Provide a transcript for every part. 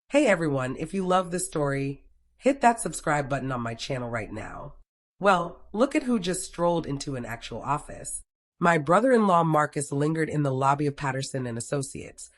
Hey everyone, if you love this story, hit that subscribe button on my channel right now. Well, look at who just strolled into an actual office. My brother-in-law Marcus lingered in the lobby of Patterson and Associates,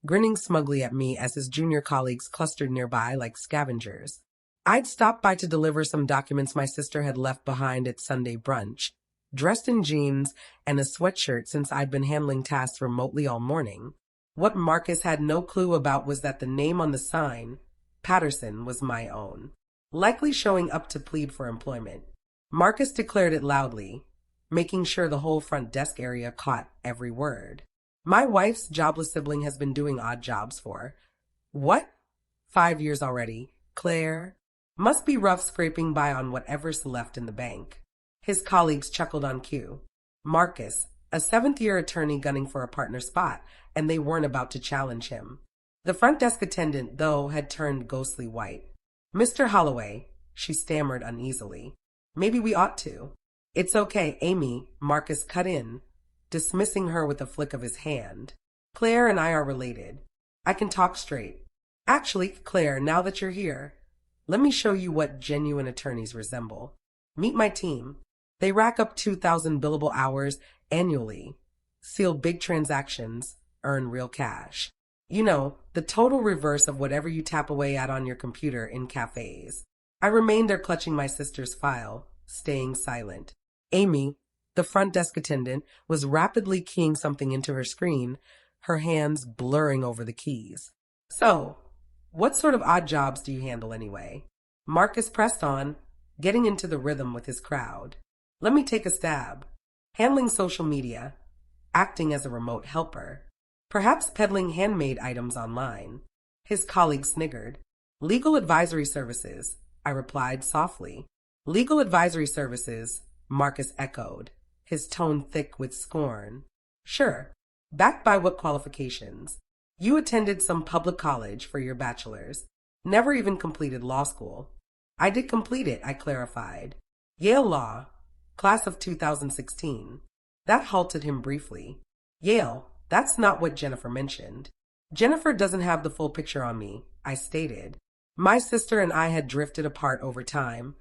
grinning smugly at me as his junior colleagues clustered nearby like scavengers. I'd stopped by to deliver some documents my sister had left behind at Sunday brunch, dressed in jeans and a sweatshirt since I'd been handling tasks remotely all morning. What Marcus had no clue about was that the name on the sign, Patterson, was my own, likely showing up to plead for employment. Marcus declared it loudly, making sure the whole front desk area caught every word. My wife's jobless sibling has been doing odd jobs for, what? 5 years already. Claire? Must be rough scraping by on whatever's left in the bank. His colleagues chuckled on cue. Marcus, a seventh-year attorney gunning for a partner spot, and they weren't about to challenge him. The front desk attendant, though, had turned ghostly white. "Mr. Holloway," she stammered uneasily. "Maybe we ought to." "It's okay, Amy," Marcus cut in, dismissing her with a flick of his hand. "Claire and I are related. I can talk straight. Actually, Claire, now that you're here, let me show you what genuine attorneys resemble. Meet my team. They rack up 2,000 billable hours annually, seal big transactions, earn real cash. You know, the total reverse of whatever you tap away at on your computer in cafes." I remained there clutching my sister's file, staying silent. Amy, the front desk attendant, was rapidly keying something into her screen, her hands blurring over the keys. "So, what sort of odd jobs do you handle anyway?" Marcus pressed on, getting into the rhythm with his crowd. "Let me take a stab. Handling social media, acting as a remote helper, perhaps peddling handmade items online." His colleague sniggered. "Legal advisory services," I replied softly. "Legal advisory services," Marcus echoed, his tone thick with scorn. "Sure. Backed by what qualifications? You attended some public college for your bachelor's. Never even completed law school." "I did complete it," I clarified. "Yale Law, class of 2016. That halted him briefly. "Yale, that's not what Jennifer mentioned." "Jennifer doesn't have the full picture on me," I stated. My sister and I had drifted apart over time,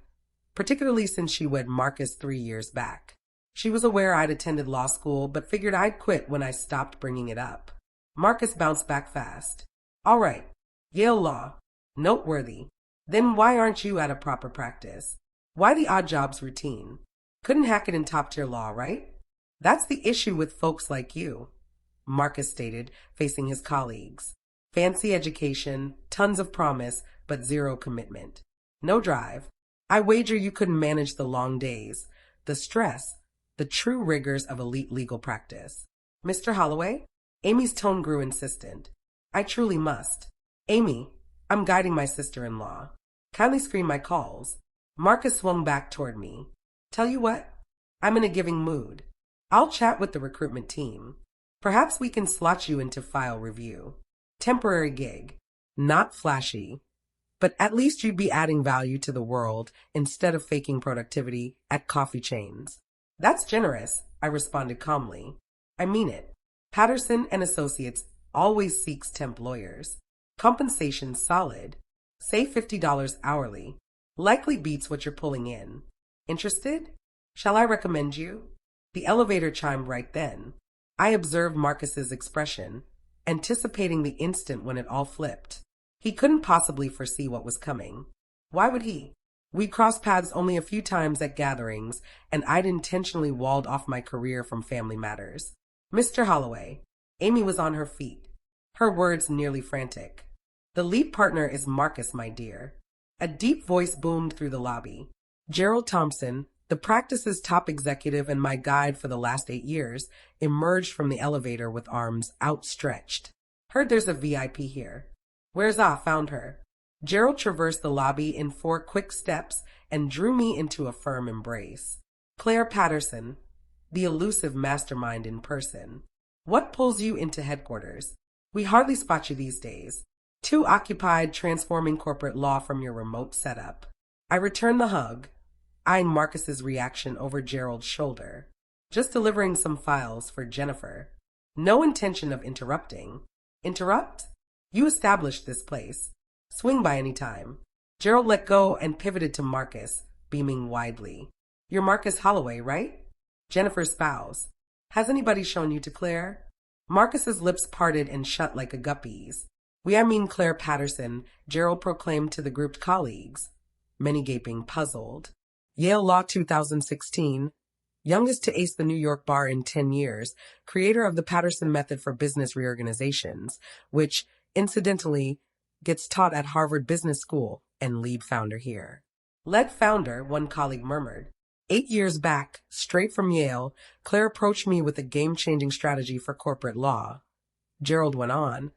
particularly since she wed Marcus 3 years back. She was aware I'd attended law school, but figured I'd quit when I stopped bringing it up. Marcus bounced back fast. "All right, Yale Law. Noteworthy. Then why aren't you at a proper practice? Why the odd jobs routine? Couldn't hack it in top-tier law, right?" "That's the issue with folks like you," Marcus stated, facing his colleagues. "Fancy education, tons of promise, but zero commitment. No drive. I wager you couldn't manage the long days, the stress, the true rigors of elite legal practice." "Mr. Holloway?" Amy's tone grew insistent. "I truly must. Amy, I'm guiding my sister-in-law. Kindly screen my calls." Marcus swung back toward me. "Tell you what, I'm in a giving mood. I'll chat with the recruitment team. Perhaps we can slot you into file review. Temporary gig. Not flashy, but at least you'd be adding value to the world instead of faking productivity at coffee chains." "That's generous," I responded calmly. "I mean it. Patterson and Associates always seeks temp lawyers. Compensation solid. Say $50 hourly. Likely beats what you're pulling in. Interested? Shall I recommend you?" The elevator chimed right then. I observed Marcus's expression, anticipating the instant when it all flipped. He couldn't possibly foresee what was coming. Why would he? We'd crossed paths only a few times at gatherings, and I'd intentionally walled off my career from family matters. "Mr. Holloway." Amy was on her feet, her words nearly frantic. "The lead partner is Marcus, my dear." A deep voice boomed through the lobby. Gerald Thompson, the practice's top executive and my guide for the last 8 years, emerged from the elevator with arms outstretched. "Heard there's a VIP here." "Where's Ah? Found her." Gerald traversed the lobby in 4 quick steps and drew me into a firm embrace. "Claire Patterson, the elusive mastermind in person. What pulls you into headquarters? We hardly spot you these days. Too occupied transforming corporate law from your remote setup." I returned the hug, eyeing Marcus's reaction over Gerald's shoulder. "Just delivering some files for Jennifer. No intention of interrupting." "Interrupt? You established this place. Swing by any time. Gerald let go and pivoted to Marcus, beaming widely. You're Marcus Holloway, right? Jennifer spows. Has anybody shown you to Claire? Marcus's lips parted and shut like a guppy's. I mean Claire Patterson, Gerald proclaimed to the grouped colleagues, many gaping puzzled. Yale Law 2016, youngest to ace the New York bar in 10 years, creator of the Patterson method for business reorganizations, which, incidentally, gets taught at Harvard Business School, and lead founder here. Lead founder, one colleague murmured. 8 years back, straight from Yale, Claire approached me with a game-changing strategy for corporate law. Gerald went on,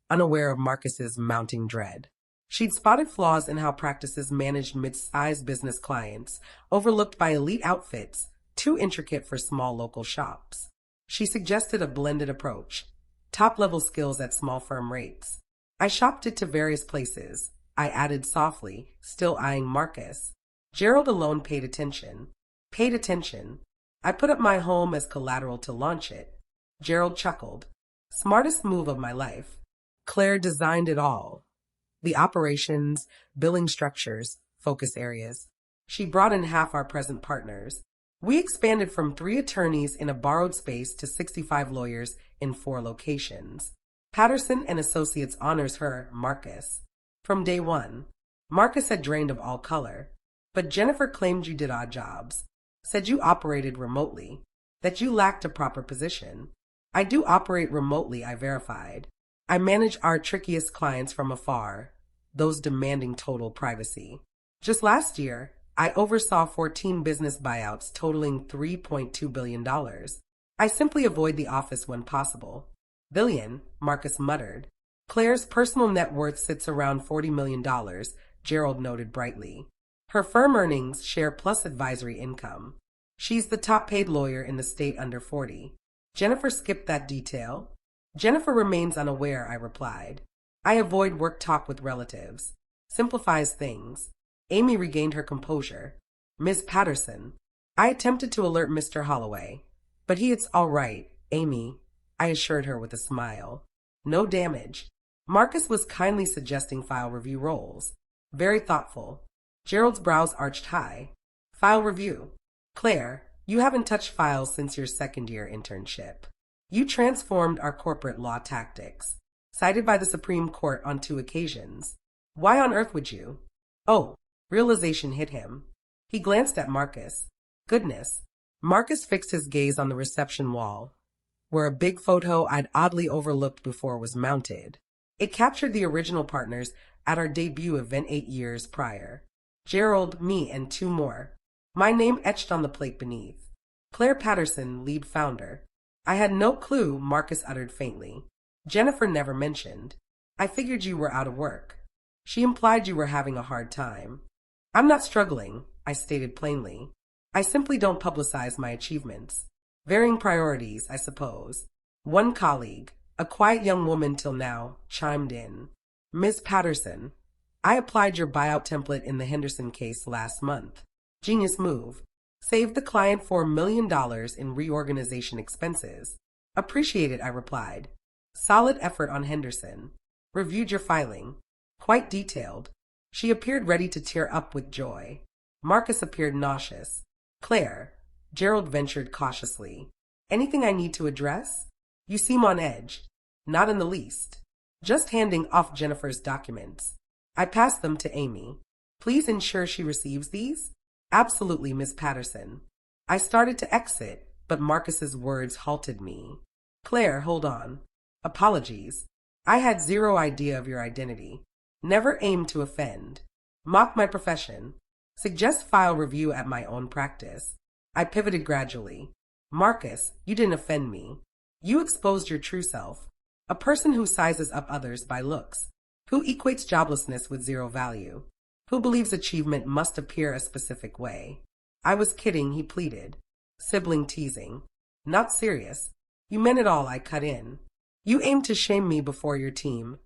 unaware of Marcus's mounting dread. She'd spotted flaws in how practices managed mid-sized business clients, overlooked by elite outfits, too intricate for small local shops. She suggested a blended approach, top-level skills at small firm rates. I shopped it to various places. I added softly, still eyeing Marcus. Gerald alone paid attention. I put up my home as collateral to launch it. Gerald chuckled. Smartest move of my life. Claire designed it all. The operations, billing structures, focus areas. She brought in half our present partners. We expanded from 3 attorneys in a borrowed space to 65 lawyers in 4 locations. Patterson and Associates honors her, Marcus. From day one, Marcus had drained of all color. But Jennifer claimed you did odd jobs. Said you operated remotely. That you lacked a proper position. I do operate remotely, I verified. I manage our trickiest clients from afar, those demanding total privacy. Just last year, I oversaw 14 business buyouts totaling $3.2 billion. I simply avoid the office when possible. Billion, Marcus muttered. Claire's personal net worth sits around $40 million, Gerald noted brightly. Her firm earnings share plus advisory income. She's the top-paid lawyer in the state under 40. Jennifer skipped that detail. Jennifer remains unaware, I replied. I avoid work talk with relatives. Simplifies things. Amy regained her composure. Miss Patterson. I attempted to alert Mr. Holloway. But it's all right, Amy, I assured her with a smile. No damage. Marcus was kindly suggesting file review roles. Very thoughtful. Gerald's brows arched high. File review. Claire, you haven't touched files since your second-year internship. You transformed our corporate law tactics, cited by the Supreme Court on 2 occasions. Why on earth would you? Oh, realization hit him. He glanced at Marcus. Goodness. Marcus fixed his gaze on the reception wall, where a big photo I'd oddly overlooked before was mounted. It captured the original partners at our debut event 8 years prior. Gerald, me, and 2 more. My name etched on the plate beneath. Claire Patterson, lead founder. I had no clue, Marcus uttered faintly. Jennifer never mentioned. I figured you were out of work. She implied you were having a hard time. I'm not struggling, I stated plainly. I simply don't publicize my achievements. Varying priorities, I suppose. One colleague, a quiet young woman till now, chimed in. Miss Patterson, I applied your buyout template in the Henderson case last month. Genius move. Saved the client $4 million in reorganization expenses. Appreciate it, I replied. Solid effort on Henderson. Reviewed your filing. Quite detailed. She appeared ready to tear up with joy. Marcus appeared nauseous. Claire, Gerald ventured cautiously. Anything I need to address? You seem on edge. Not in the least. Just handing off Jennifer's documents. I passed them to Amy. Please ensure she receives these? Absolutely, Miss Patterson. I started to exit, but Marcus's words halted me. Claire, hold on. Apologies. I had zero idea of your identity. Never aimed to offend. Mock my profession. Suggest file review at my own practice. I pivoted gradually. Marcus, you didn't offend me. You exposed your true self. A person who sizes up others by looks. Who equates joblessness with zero value. Who believes achievement must appear a specific way. I was kidding, he pleaded. Sibling teasing. Not serious. You meant it all, I cut in. You aim to shame me before your team.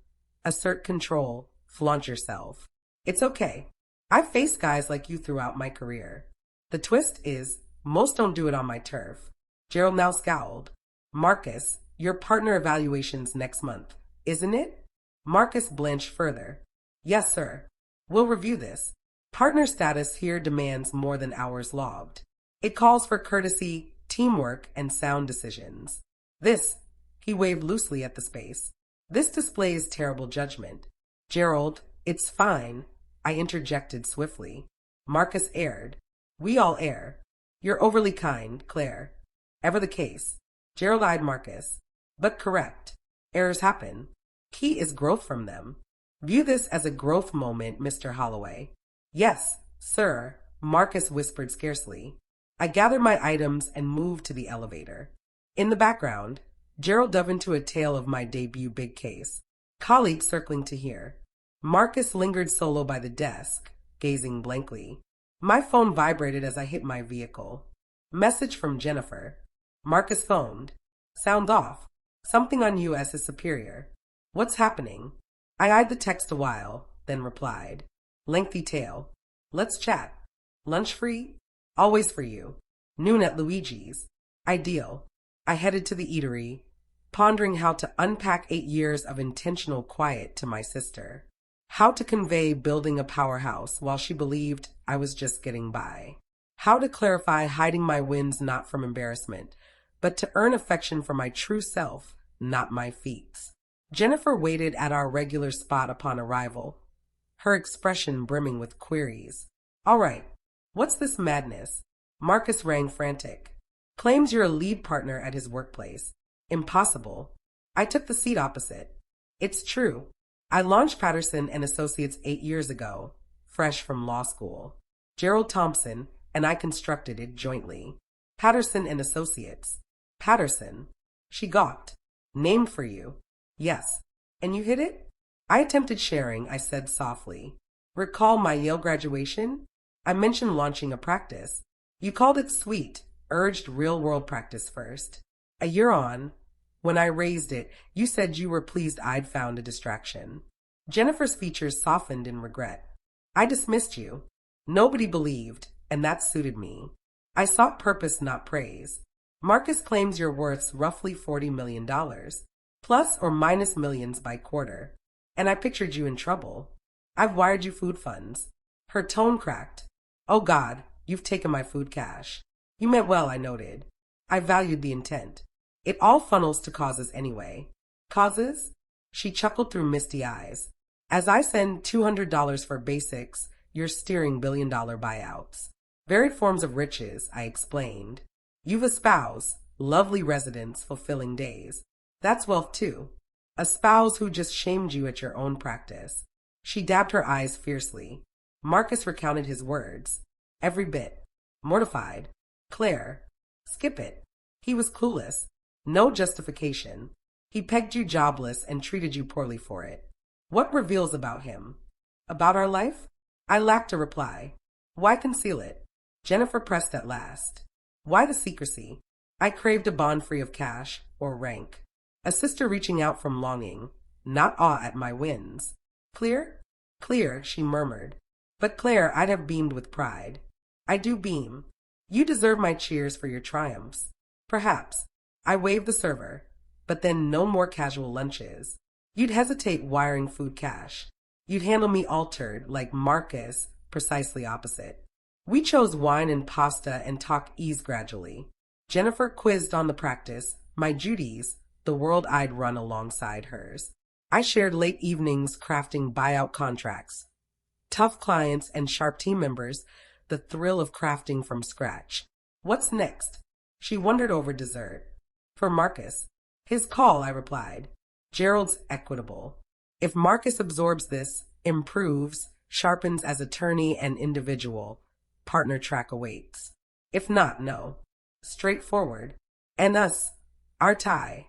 Assert control. Flaunt yourself. It's okay. I've faced guys like you throughout my career. The twist is, most don't do it on my turf. Gerald now scowled. Marcus, your partner evaluation's next month, isn't it? Marcus blanched further. Yes, sir. We'll review this. Partner status here demands more than hours logged. It calls for courtesy, teamwork, and sound decisions. This, he waved loosely at the space. This displays terrible judgment. Gerald, it's fine, I interjected swiftly. Marcus erred. We all err. You're overly kind, Claire. Ever the case. Gerald eyed Marcus. But correct. Errors happen. Key is growth from them. View this as a growth moment, Mr. Holloway. Yes, sir, Marcus whispered scarcely. I gathered my items and moved to the elevator. In the background, Gerald dove into a tale of my debut big case. Colleagues circling to hear. Marcus lingered solo by the desk, gazing blankly. My phone vibrated as I hit my vehicle. Message from Jennifer. Marcus phoned. Sound off. Something on US is superior. What's happening? I eyed the text a while, then replied. Lengthy tale. Let's chat. Lunch free? Always for you. Noon at Luigi's. Ideal. I headed to the eatery, pondering how to unpack 8 years of intentional quiet to my sister. How to convey building a powerhouse while she believed I was just getting by. How to clarify hiding my wins not from embarrassment, but to earn affection for my true self, not my feats. Jennifer waited at our regular spot upon arrival, her expression brimming with queries. All right, what's this madness? Marcus rang frantic. Claims you're a lead partner at his workplace. Impossible. I took the seat opposite. It's true. I launched Patterson and Associates 8 years ago, fresh from law school. Gerald Thompson and I constructed it jointly. Patterson and Associates. Patterson. She gawked. Named for you. Yes. And you hit it? I attempted sharing, I said softly. Recall my Yale graduation? I mentioned launching a practice. You called it sweet, urged real-world practice first. A year on, when I raised it, you said you were pleased I'd found a distraction. Jennifer's features softened in regret. I dismissed you. Nobody believed, and that suited me. I sought purpose, not praise. Marcus claims you're worth roughly $40 million, plus or minus millions by quarter. And I pictured you in trouble. I've wired you food funds. Her tone cracked. Oh God, you've taken my food cash. You meant well, I noted. I valued the intent. It all funnels to causes anyway. Causes? She chuckled through misty eyes. As I send $200 for basics, you're steering billion-dollar buyouts. Varied forms of riches, I explained. You've espoused lovely residents, fulfilling days. That's wealth too. A spouse who just shamed you at your own practice. She dabbed her eyes fiercely. Marcus recounted his words. Every bit. Mortified. Claire. Skip it. He was clueless. No justification. He pegged you jobless and treated you poorly for it. What reveals about him? About our life? I lacked a reply. Why conceal it? Jennifer pressed at last. Why the secrecy? I craved a bond free of cash or rank. A sister reaching out from longing, not awe at my wins. Clear? Clear, she murmured. But Claire, I'd have beamed with pride. I do beam. You deserve my cheers for your triumphs. Perhaps. I waved the server, but then no more casual lunches. You'd hesitate wiring food cash. You'd handle me altered, like Marcus, precisely opposite. We chose wine and pasta and talk ease gradually. Jennifer quizzed on the practice, my duties, the world I'd run alongside hers. I shared late evenings crafting buyout contracts. Tough clients and sharp team members, the thrill of crafting from scratch. What's next? She wondered over dessert. For Marcus. His call, I replied. Gerald's equitable. If Marcus absorbs this, improves, sharpens as attorney and individual, partner track awaits. If not, no. Straightforward. And us, our tie.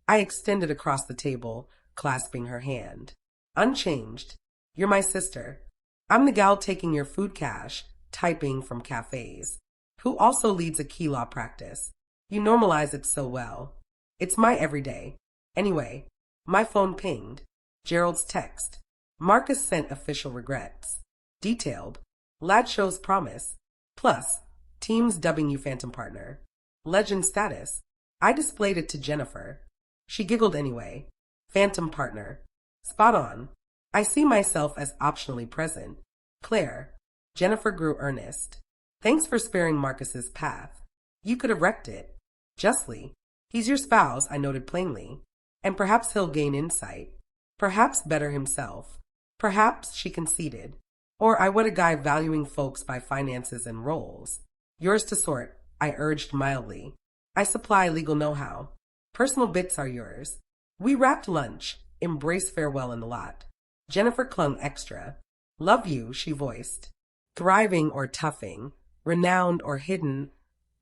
I extended across the table, clasping her hand. Unchanged. You're my sister. I'm the gal taking your food cash, typing from cafes, who also leads a key law practice. You normalize it so well. It's my everyday. Anyway, my phone pinged. Gerald's text. Marcus sent official regrets. Detailed. Lad shows promise. Plus, teams dubbing you phantom partner. Legend status. I displayed it to Jennifer. She giggled anyway. Phantom partner. Spot on. I see myself as optionally present. Claire. Jennifer grew earnest. Thanks for sparing Marcus's path. You could have wrecked it. Justly. He's your spouse, I noted plainly. And perhaps he'll gain insight. Perhaps better himself. Perhaps, she conceded. Or I would a guy valuing folks by finances and roles. Yours to sort, I urged mildly. I supply legal know-how. Personal bits are yours. We wrapped lunch, embraced farewell in the lot. Jennifer clung extra. Love you, she voiced. Thriving or toughing, renowned or hidden,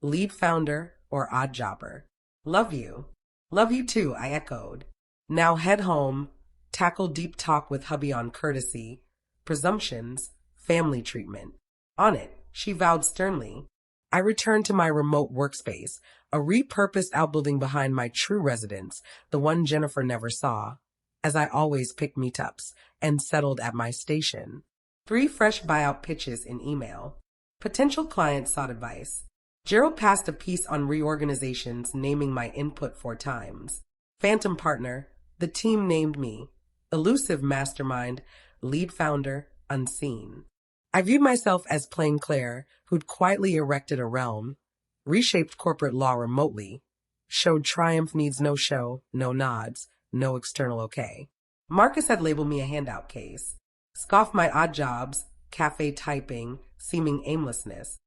lead founder or odd jobber. Love you. Love you too, I echoed. Now head home, tackle deep talk with hubby on courtesy, presumptions, family treatment. On it, she vowed sternly. I returned to my remote workspace, a repurposed outbuilding behind my true residence, the one Jennifer never saw, as I always picked meetups, and settled at my station. 3 fresh buyout pitches in email. Potential clients sought advice. Gerald passed a piece on reorganizations naming my input 4 times. Phantom partner, the team named me. Elusive mastermind, lead founder, unseen. I viewed myself as plain Claire, who'd quietly erected a realm, reshaped corporate law remotely, showed triumph needs no show, no nods, no external okay. Marcus had labeled me a handout case, scoffed my odd jobs, cafe typing, seeming aimlessness.